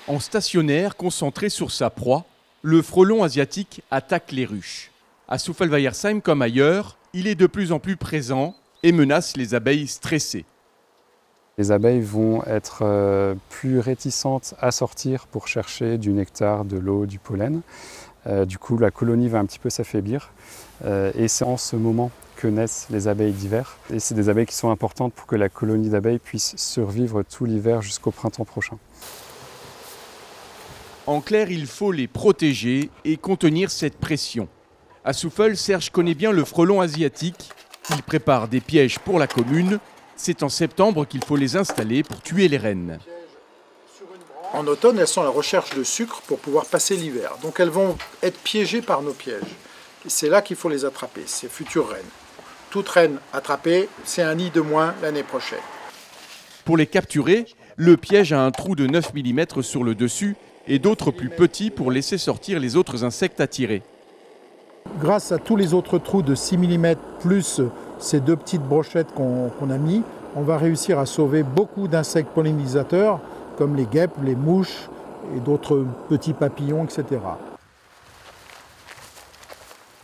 En stationnaire, concentré sur sa proie, le frelon asiatique attaque les ruches. À Souffelweyersheim comme ailleurs, il est de plus en plus présent et menace les abeilles stressées. Les abeilles vont être plus réticentes à sortir pour chercher du nectar, de l'eau, du pollen. Du coup, la colonie va un petit peu s'affaiblir. Et c'est en ce moment que naissent les abeilles d'hiver. Et c'est des abeilles qui sont importantes pour que la colonie d'abeilles puisse survivre tout l'hiver jusqu'au printemps prochain. En clair, il faut les protéger et contenir cette pression. À Souffel, Serge connaît bien le frelon asiatique. Il prépare des pièges pour la commune. C'est en septembre qu'il faut les installer pour tuer les reines. En automne, elles sont à la recherche de sucre pour pouvoir passer l'hiver. Donc elles vont être piégées par nos pièges. Et c'est là qu'il faut les attraper, ces futures reines. Toute reine attrapée, c'est un nid de moins l'année prochaine. Pour les capturer, le piège a un trou de 9 mm sur le dessus et d'autres plus petits pour laisser sortir les autres insectes attirés. Grâce à tous les autres trous de 6 mm plus ces deux petites brochettes qu'on a mis, on va réussir à sauver beaucoup d'insectes pollinisateurs comme les guêpes, les mouches et d'autres petits papillons, etc.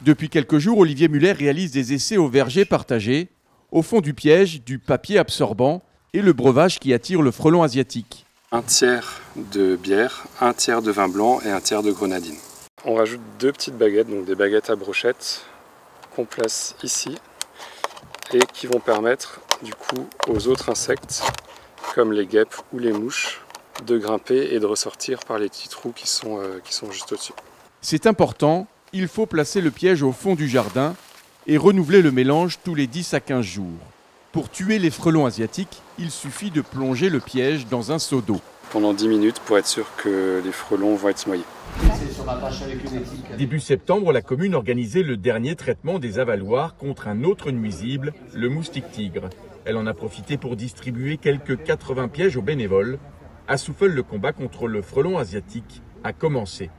Depuis quelques jours, Olivier Muller réalise des essais au verger partagé, au fond du piège, du papier absorbant et le breuvage qui attire le frelon asiatique. Un tiers de bière, un tiers de vin blanc et un tiers de grenadine. On rajoute 2 petites baguettes, donc des baguettes à brochettes qu'on place ici et qui vont permettre du coup aux autres insectes comme les guêpes ou les mouches de grimper et de ressortir par les petits trous qui sont juste au-dessus. C'est important, il faut placer le piège au fond du jardin et renouveler le mélange tous les 10 à 15 jours. Pour tuer les frelons asiatiques, il suffit de plonger le piège dans un seau d'eau. Pendant 10 minutes pour être sûr que les frelons vont être noyés. Début septembre, la commune organisait le dernier traitement des avaloirs contre un autre nuisible, le moustique tigre. Elle en a profité pour distribuer quelques 80 pièges aux bénévoles. À Souffel, le combat contre le frelon asiatique a commencé.